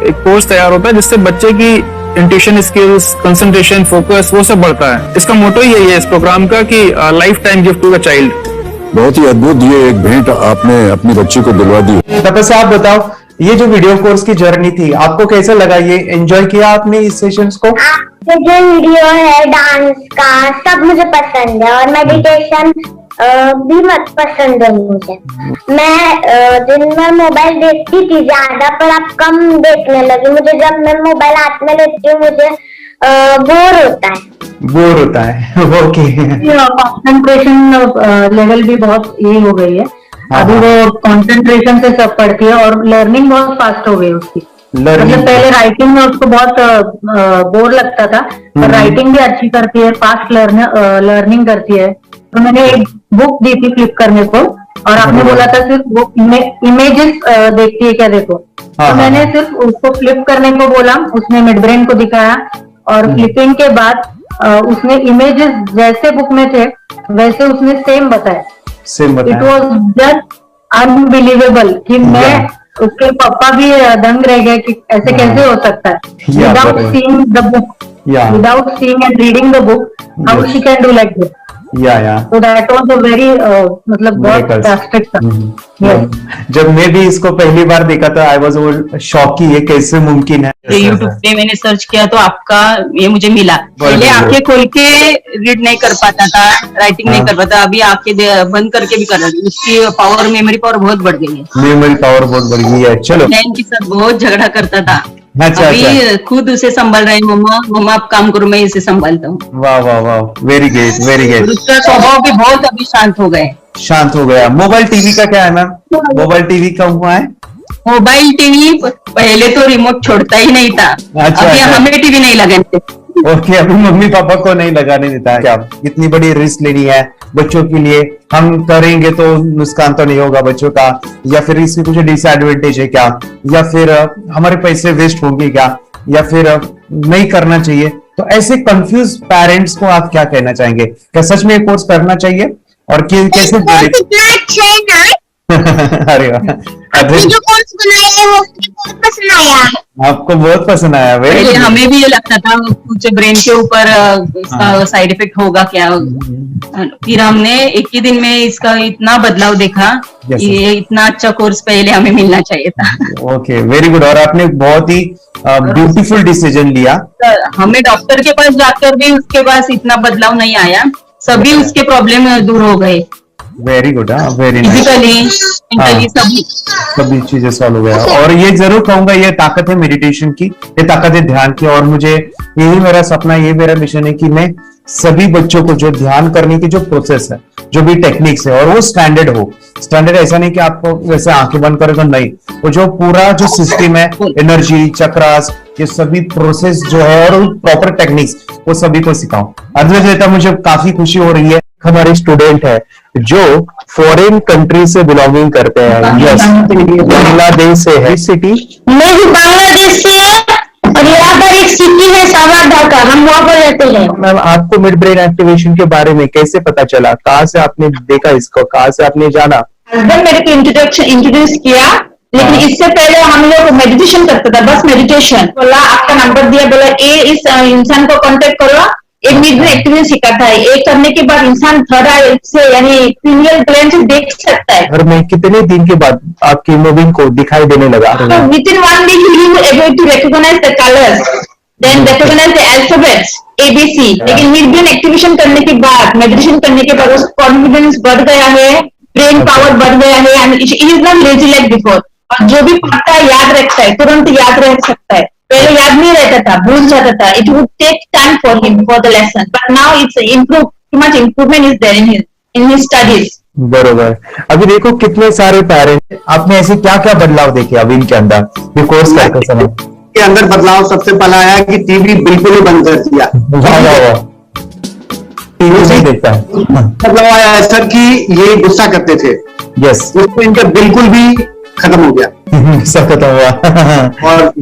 एक कोर्स तैयार होता है जिससे बच्चे की इंट्यूशन स्किल्स, कंसंट्रेशन, फोकस वो सब बढ़ता है। इसका मोटो ही यही है इस प्रोग्राम का कि lifetime gift to the child. बहुत ही अद्भुत ये एक भेंट आपने अपनी बच्ची को दिलवा दी। तपस्या, आप बताओ, ये जो वीडियो कोर्स की जर्नी थी, आपको कैसा लगा? ये एंजॉय किया आपने इस सेशंस को? आपके जो वीडियो है डांस का, सब मुझे पसंद है और मेडिटेशन भी मत पसंद है मुझे। मैं दिन में मोबाइल देखती थी ज्यादा, पर अब कम देखने लगी। मुझे जब मैं मोबाइल हाथ में लेती हूँ मुझे बोर होता है। ओके। कंसंट्रेशन लेवल भी बहुत ये हो गई है। अभी वो कंसंट्रेशन से सब पढ़ती है और लर्निंग बहुत फास्ट हो गई उसकी। मतलब पहले राइटिंग में उसको बहुत बोर लगता था, पर राइटिंग भी अच्छी करती है, फास्ट लर्निंग करती है। तो मैंने एक बुक दी थी फ्लिप करने को, और आपने बोला था सिर्फ वो इमेजेस देखती है क्या, देखो। तो मैंने सिर्फ उसको फ्लिप करने को बोला, उसने मिड ब्रेन को दिखाया, और फ्लिपिंग के बाद उसने इमेजेस जैसे बुक में थे वैसे उसने सेम बताया। इट वॉज जस्ट अनबिलीवेबल कि मैं, उसके पापा भी दंग रह गए कि ऐसे कैसे हो सकता है, without seeing the book, without seeing and reading the book, how she can do like this. तो दैट वाज अ वेरी मतलब बहुत ड्रास्टिक था। जब मैं भी इसको पहली बार देखा था, आई वाज शॉक कि ये कैसे मुमकिन है। यूट्यूब पे मैंने सर्च किया तो आपका ये मुझे मिला। पहले आंखें खोल के रीड नहीं कर पाता था, राइटिंग नहीं कर पाता, अभी आंखें बंद करके भी कर रहा है। उसकी पावर, मेमोरी पावर बहुत बढ़ गई है। मेमोरी पावर बहुत बढ़ गई है। चलो, बहन के साथ बहुत झगड़ा करता था, अच्छा, अभी खुद उसे संभाल रहे हैं। मम्मा आप काम करो, मैं इसे संभालता हूँ। वाह वाह वाह, वेरी ग्रेट वेरी ग्रेट। उसका स्वभाव भी बहुत अभी शांत हो गए। शांत हो गया। मोबाइल टीवी का क्या है मैम? मोबाइल टीवी का हुआ है? मोबाइल टीवी पहले तो रिमोट छोड़ता ही नहीं था। अच्छा, अभी हमें टीवी नहीं लगाने। ओके, अभी मम्मी पापा को नहीं लगाने देता है। क्या इतनी बड़ी रिस्क लेनी है बच्चों के लिए? हम करेंगे तो नुकसान तो नहीं होगा बच्चों का, या फिर इसकी कुछ डिसएडवांटेज है क्या, या फिर हमारे पैसे वेस्ट होंगे क्या, या फिर नहीं करना चाहिए? तो ऐसे कंफ्यूज पेरेंट्स को आप क्या कहना चाहेंगे? क्या सच में ये कोर्स करना चाहिए और कैसे? अरे जो कोर्स बनाया वो बहुत पसंद आया। आपको बहुत पसंद आया? पहले हमें भी ये लगता था कुछ ब्रेन के ऊपर इसका साइड इफेक्ट होगा क्या, फिर हमने एक ही दिन में इसका इतना बदलाव देखा कि ये इतना अच्छा कोर्स पहले हमें मिलना चाहिए था। Okay, very good. और आपने बहुत ही ब्यूटीफुल डिसीजन लिया। हमें डॉक्टर के पास जाकर भी उसके पास इतना बदलाव नहीं आया, सभी उसके प्रॉब्लम दूर हो गए। वेरी गुड, वेरी फिजिकली, सभी चीजें सॉल्व हो गया। और ये जरूर कहूंगा, ये ताकत है मेडिटेशन की, ये ताकत है ध्यान की। और मुझे यही मेरा सपना, ये मेरा मिशन है कि मैं सभी बच्चों को जो ध्यान करने की जो प्रोसेस है, जो भी टेक्निक्स है, और वो स्टैंडर्ड हो। स्टैंडर्ड ऐसा नहीं कि आपको वैसे आंखें बंद करें तो नहीं, वो जो पूरा जो सिस्टम है, एनर्जी चक्रास, ये सभी प्रोसेस जो है और प्रॉपर टेक्निक्स, वो सभी को सिखाऊं। अद्वैत, मुझे काफी खुशी हो रही है। हमारे स्टूडेंट है जो फॉरेन कंट्री से बिलोंगिंग करते हैं। यस, बांग्लादेश से है। सिटी मैं भी बांग्लादेश से, और यहाँ पर एक सिटी है सावारधा का, हम वहाँ पर रहते हैं। मैम, आपको मिड ब्रेन एक्टिवेशन के बारे में कैसे पता चला? कहाँ से आपने देखा इसको, कहाँ से आपने जाना? हस्बैंड मेरे को इंट्रोड्यूस किया, लेकिन इससे पहले हम लोग मेडिटेशन करते थे, बस मेडिटेशन। बोला आपका नंबर दिया, बोला ये इस इंसान को कांटेक्ट करो, एक मिड ब्रेन एक्टिवेशन सिखाता है। एक करने के बाद इंसान थर्ड आई से यानी पिनियल ग्लैंड से देख सकता है। और मैं कितने दिन के बाद आपकी मूविंग को दिखाई देने लगा? Within 1 week you able to recognise the colours, then recognise the alphabets ABC। लेकिन मिड ब्रेन एक्टिवेशन करने के बाद, मेडिटेशन करने के बाद उसका कॉन्फिडेंस बढ़ गया है, ब्रेन पावर बढ़ गया है, and it is not lazy like before. और जो भी पढ़ता है याद रखता है, तुरंत याद रख सकता है। पहले याद नहीं रहता था, भूल जाता था। It would take time for him for the lesson, but now it's improve, too much improvement is there in his studies. बरोबर। अभी देखो कितने सारे पेरेंट्स, आपने ऐसे क्या क्या बदलाव देखे अभी इनके अंदर ये कोर्स करते समय? के अंदर बदलाव सबसे पहला आया कि टीवी बिल्कुल ही बंद कर दिया। टीवी नहीं देखता है। बदलाव आया सर कि ये गुस्सा करते थे। यस, उसको इनका बिल्कुल भी खत्म हो गया। सब खत्म हुआ। और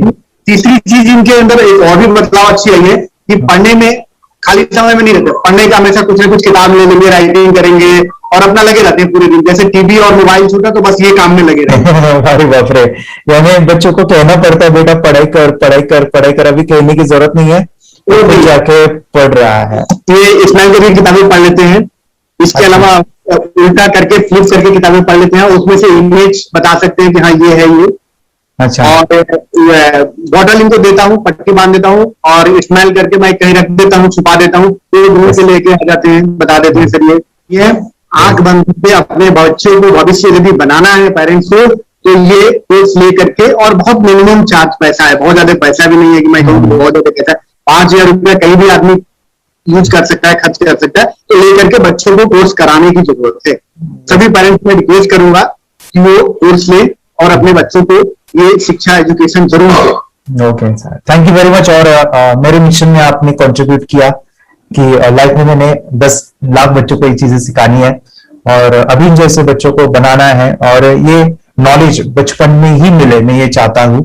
तीसरी चीज इनके अंदर एक और भी बदलाव अच्छी आई है कि पढ़ने में खाली समय में नहीं रहते, पढ़ने का हमेशा कुछ ना कुछ किताब ले लेंगे, राइटिंग करेंगे और अपना लगे रहते हैं पूरे दिन। जैसे टीवी और मोबाइल छूटा तो बस ये काम में लगे रहते हैं। अरे बाप रे, यानी बच्चों को कहना पड़ता है बेटा पढ़ाई कर पढ़ाई कर पढ़ाई कर, अभी कहने की जरूरत नहीं है, वो भी जाके पढ़ रहा है। ये इस्माइल करके किताबें पढ़ लेते हैं, इसके अलावा उल्टा करके फ्लिप करके किताबें पढ़ लेते हैं, उसमें से इमेज बता सकते हैं कि हाँ ये है ये। अच्छा। और बॉटल इनको देता हूँ, पट्टी बांध देता हूँ और स्मेल करके मैं कहीं रख देता हूँ, छुपा देता हूँ, तो दूर से लेके आ जाते हैं, बता देते हैं सर ये आंख बंद करके अपने बच्चों को भविष्य यदि बनाना है पेरेंट्स को, तो ये कोर्स ले करके, और बहुत मिनिमम चार्ज पैसा है, बहुत ज्यादा पैसा भी नहीं है कि मैं कहूँ बहुत ज्यादा पैसा है। 5,000 रुपया कहीं भी आदमी यूज कर सकता है, खर्च कर सकता है, तो लेकर के बच्चों को कोर्स कराने की जरूरत है। सभी पेरेंट्स में रिक्वेस्ट करूंगा कि वो कोर्स ले और अपने बच्चों को ये शिक्षा एजुकेशन जरूर दे। Okay sir, thank you very much. और मेरे मिशन में आपने कंट्रीब्यूट किया कि लाइफ में मैंने 10 लाख बच्चों को ये चीजें सिखानी है और अभी जैसे बच्चों को बनाना है और ये नॉलेज बचपन में ही मिले, मैं ये चाहता हूँ।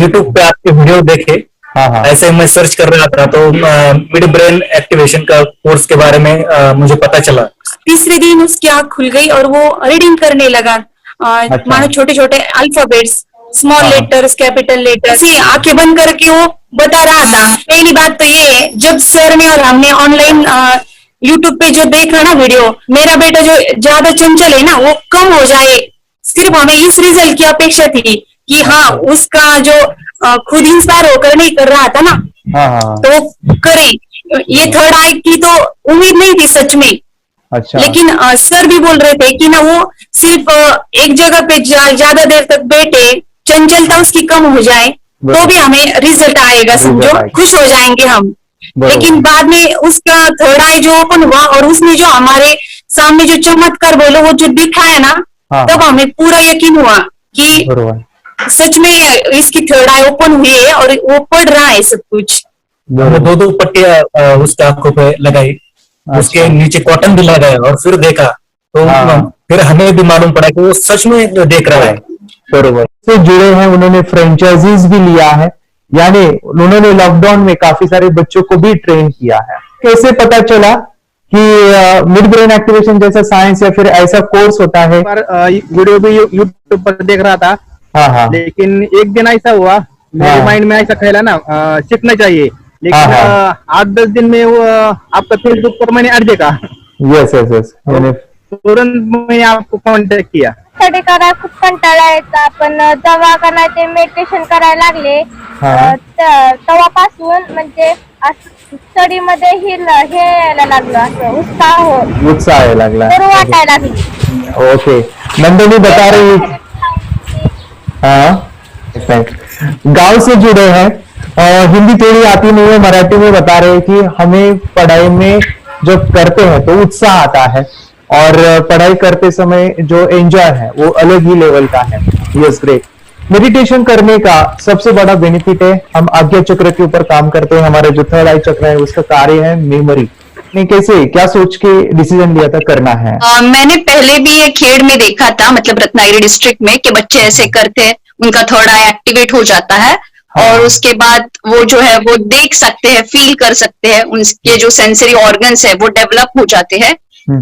यूट्यूब पे आपके वीडियो देखे, हाँ, ऐसे मैं सर्च कर रहा था तो मिड ब्रेन एक्टिवेशन का कोर्स के बारे में मुझे पता चला। तीसरे दिन उसकी आंख खुल गई और वो रीडिंग करने लगा। मानो छोटे छोटे alphabets, small letters, capital letters, आंखें बंद करके वो बता रहा था। पहली बात तो ये, जब सर ने और हमने ऑनलाइन यूट्यूब पे जो देखा ना वीडियो, मेरा बेटा जो ज्यादा चंचल है ना वो कम हो जाए, सिर्फ हमें इस रिजल्ट की अपेक्षा थी कि हाँ उसका जो खुद इंस्पायर होकर नहीं कर रहा था ना, तो करे। ये थर्ड आई की तो उम्मीद नहीं थी सच में। अच्छा। लेकिन सर भी बोल रहे थे कि ना वो सिर्फ एक जगह पे ज्यादा देर तक बैठे, चंचलता उसकी कम हो जाए तो भी हमें रिजल्ट आएगा, समझो, खुश हो जाएंगे हम। लेकिन बाद में उसका थर्ड आई जो ओपन हुआ और उसने जो हमारे सामने जो चमत्कार बोलो वो जो दिखाया ना, तब हमें पूरा यकीन हुआ कि सच में इसकी थर्ड आई ओपन हुई है और वो पढ़ रहा है सब कुछ। दो पट्टियां उसके आंखों पे लगाई, उसके नीचे कॉटन भी लगाया और फिर देखा तो फिर हमें भी मालूम पड़ा कि वो सच में देख रहा है। बरोबर से जुड़े हैं, उन्होंने फ्रेंचाइजीज भी लिया है, यानी उन्होंने लॉकडाउन में काफी सारे बच्चों को भी ट्रेन किया है। कैसे पता चला कि मिड ब्रेन एक्टिवेशन जैसा साइंस या फिर ऐसा कोर्स होता है? वीडियो भी यूट्यूब पर देख रहा था। हाँ। लेकिन एक दिन ऐसा हुआ, मेरे माइंड में ऐसा ख्याल ना सीखना चाहिए, लेकिन 8-10 दिन में वो आपका फेसबुक पर मैंने ऐड देखा। यस तुरंत मैंने आपको कॉन्टॅक्ट किया। स्टडी करायला खूप कंटाळा यायचा, पण जेव्हा का नाही ते मेडिटेशन करायला लागले तेव्हापासून म्हणजे स्टडी मध्ये हे यायला लागलं, असं उत्साह यायला लागला, बरं वाटायला लागली। ओके, नंदिनी बता रही गांव से जुड़े हैं और हिंदी थोड़ी आती नहीं है, मराठी में बता रहे हैं कि हमें पढ़ाई में जब करते हैं तो उत्साह आता है और पढ़ाई करते समय जो एंजॉय है वो अलग ही लेवल का है। Yes, great. मेडिटेशन करने का सबसे बड़ा बेनिफिट है, हम आज्ञा चक्र के ऊपर काम करते हैं, हमारा जो थर्ड आई चक्र है उसका कार्य है मेमोरी। ने कैसे क्या सोच के डिसीजन लिया था करना है? मैंने पहले भी ये खेड़ में देखा था, मतलब रत्नागिरी डिस्ट्रिक्ट में, कि बच्चे ऐसे करते हैं, उनका थर्ड आई एक्टिवेट हो जाता है और उसके बाद वो जो है वो देख सकते हैं, फील कर सकते हैं, उनके जो सेंसरी ऑर्गन्स है वो डेवलप हो जाते हैं।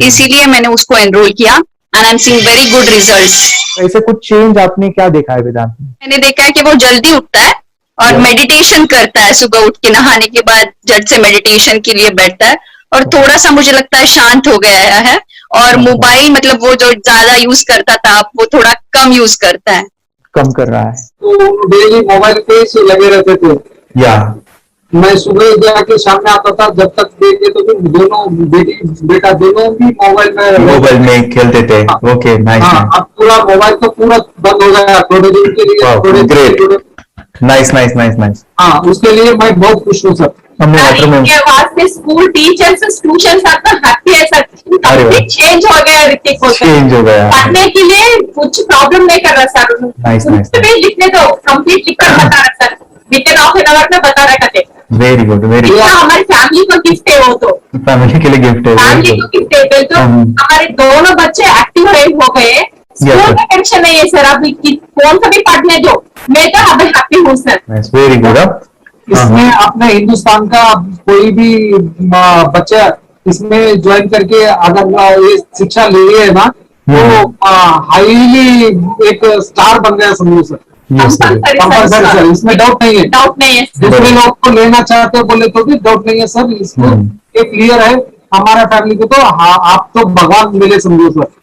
इसीलिए मैंने उसको एनरोल किया and I am seeing very good results. ऐसे कुछ चेंज आपने क्या देखा है वेदांत में? मैंने देखा है कि वो जल्दी उठता है और मेडिटेशन करता है, सुबह उठ के नहाने के बाद झट से मेडिटेशन के लिए बैठता है और थोड़ा सा मुझे लगता है शांत हो गया है और मोबाइल मतलब वो जो ज्यादा यूज करता था वो थोड़ा कम यूज करता है, कम कर रहा है। तो डेली मोबाइल पे से लगे रहते थे, या मैं सुबह जाके शाम में आता था, जब तक देखे तो फिर दोनों बेटा दोनों भी मोबाइल में खेलते थे। Okay, nice. अब पूरा मोबाइल तो पूरा बंद हो गया थोड़े दिन के लिए। नाइस। हाँ, उसके लिए मैं बहुत खुश हूँ सर। इनके वास्ते स्कूल टीचर्स ट्यूशन सबका हैप्पी है सर, कंप्लीट चेंज हो गया ऋतिक को, चेंज हो गया, पढ़ने के लिए कुछ प्रॉब्लम नहीं कर रहा सर। नाइस। लिखने दो, कंप्लीट लिखकर बता रहा sir, within half an hour में बता रहा कहते। Very good, very good. हमारी फैमिली को गिफ्ट है, वो तो फैमिली के लिए गिफ्ट है, फैमिली को गिफ्ट है। तो हमारे दोनों बच्चे एक्टिव हो गए, स्कूल का टेंशन नहीं है सर, अभी कौन सा भी पढ़ने दो, मैं तो अभी हैप्पी हूँ सर। Very good. इसमें अपने हिंदुस्तान का कोई भी बच्चा इसमें ज्वाइन करके अगर ये शिक्षा ले है ना तो हाईली एक स्टार बन गया समझो सर। कंपल्सरी सर, इसमें डाउट नहीं है। दूसरे लोग को लेना चाहते बोले तो भी डाउट नहीं है सर, इसको एक क्लियर है हमारा फैमिली को, तो आप तो भगवान मिले समझो सर।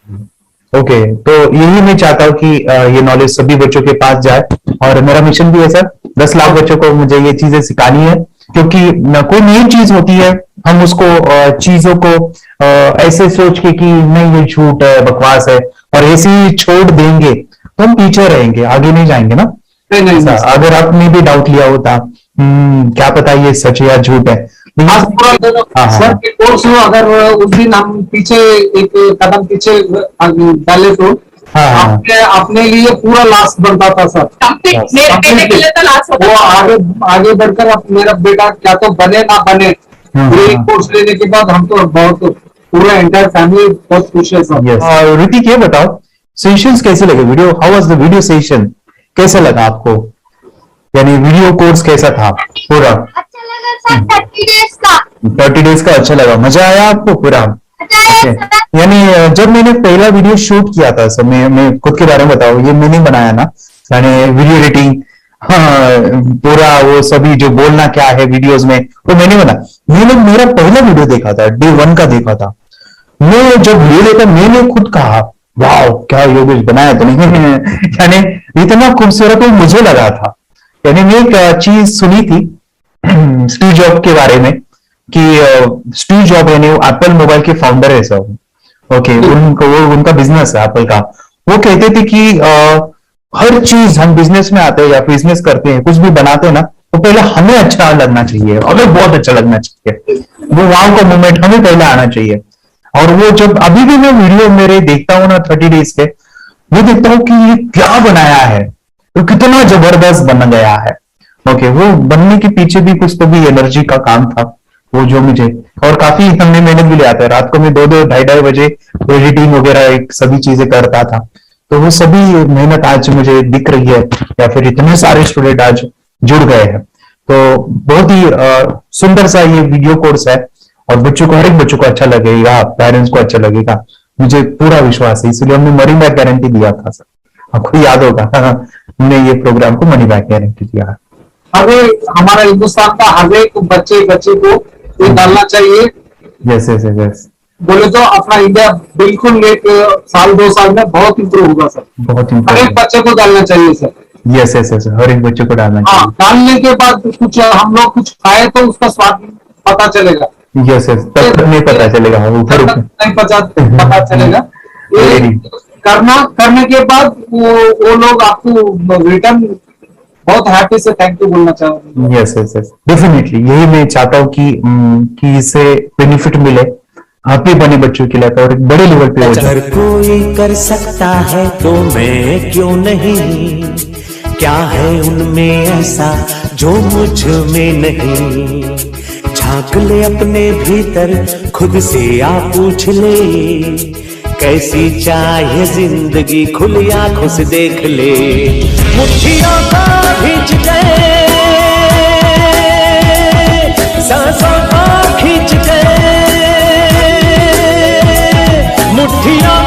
ओके, तो यही मैं चाहता हूँ कि ये नॉलेज सभी बच्चों के पास जाए और मेरा मिशन भी है सर, 10 लाख बच्चों को मुझे ये चीजें सिखानी है, क्योंकि कोई नई चीज होती है हम उसको चीजों को ऐसे सोच के कि नहीं ये झूठ है, बकवास है और ऐसे ही छोड़ देंगे तो हम पीछे रहेंगे, आगे नहीं जाएंगे ना। नहीं। अगर आपने भी डाउट लिया होता क्या पता ये सच है या झूठ है। सर कोर्स हो, अगर उस दिन हम पीछे एक कदम पीछे डाले तो अपने अपने लिए पूरा लास्ट बनता था सर। मेरे बेटे के लिए तो लास्ट होता वो आगे आगे बढ़कर अब मेरा बेटा क्या तो बने ना बने, पूरे कोर्स लेने के बाद हम तो बहुत पूरा एंटायर फैमिली बहुत खुश है सर। ऋतिक ये बताओ सेशंस कैसे लगे, video how was the video session, कैसा लगा आपको, यानी वीडियो कोर्स कैसा था पूरा? अच्छा लगा सर, 30 डेज का। 30 डेज का अच्छा लगा, मजा आया आपको पूरा? यानी जब मैंने पहला वीडियो शूट किया था सर, मैं खुद के बारे में बताऊं, ये मैंने बनाया ना, यानी वीडियो एडिटिंग, हाँ पूरा वो सभी जो बोलना क्या है वीडियोस में वो मैंने बना। मैंने मेरा पहला वीडियो देखा था, डे 1 का देखा था। मैं जब वीडियो देखा मैंने खुद कहा वाह क्या योगेश बनाया तो नहीं यानी इतना खूबसूरत वो मुझे लगा था। यानी मैं एक चीज सुनी थी स्टीव जॉब के बारे में कि स्टीव जॉब यानी एप्पल मोबाइल के फाउंडर है सब, ओके, उनका बिजनेस है एप्पल का। वो कहते थे कि हर चीज हम बिजनेस में आते हैं या बिजनेस करते हैं, कुछ भी बनाते हैं ना, तो पहले हमें अच्छा लगना चाहिए, हमें बहुत अच्छा लगना चाहिए, वो वाव का मोमेंट हमें पहले आना चाहिए। और वो जब अभी भी मैं वीडियो मेरे देखता हूँ ना 30 डेज के, मैं देखता हूँ कि ये क्या बनाया है, तो कितना जबरदस्त बन गया है। ओके, वो बनने के पीछे भी कुछ तो भी एनर्जी का काम था वो, जो मुझे और काफी हमने मेहनत भी लिया था। रात को मैं 2-2 ढाई बजे एडिटिंग वगैरह सभी चीजें करता था, तो वो सभी मेहनत आज मुझे दिख रही है, या फिर इतने सारे स्टूडेंट आज जुड़ गए हैं। तो बहुत ही सुंदर सा ये वीडियो कोर्स है और बच्चों को, हर एक बच्चों को अच्छा लगेगा, पेरेंट्स को अच्छा लगेगा, मुझे पूरा विश्वास है। इसलिए हमने मनी बैक गारंटी दिया था सर, आपको याद होगा हमने ये प्रोग्राम को मनी बैक गारंटी दिया। हमें हमारा हिंदुस्तान का हर एक बच्चे को ये डालना चाहिए। यस यस यस, बोले तो अपना इंडिया बिल्कुल एक साल 2 साल में बहुत इम्प्रूव होगा सर, बहुत हर एक बच्चे को डालना चाहिए सर। यस यस यस, हर एक बच्चे को डालना चाहिए। डालने के बाद कुछ हम लोग कुछ खाए तो उसका स्वाद पता चलेगा। यस यस, तब नहीं पता चलेगा, ऊपर नहीं पता चलेगा। ये करने के बाद वो लोग आपको रिटर्न बहुत हैप्पी से थैंक यू बोलना चाहूंगा। यस यस यस, डेफिनेटली यही मैं चाहता हूँ कि इससे बेनिफिट मिले हैप्पी बने बच्चों के लिए और एक बड़े लेवल पे हो जाए। अगर कोई कर सकता है तो मैं क्यों नहीं, क्या है उनमें ऐसा जो मुझ में नहीं, झांक ले अपने भीतर खुद से आ पूछ ले, कैसी चाहे जिंदगी खुली आंखों से देख ले, मुट्ठियों को खींच गए, सांसों को खींच गए, मुट्ठियों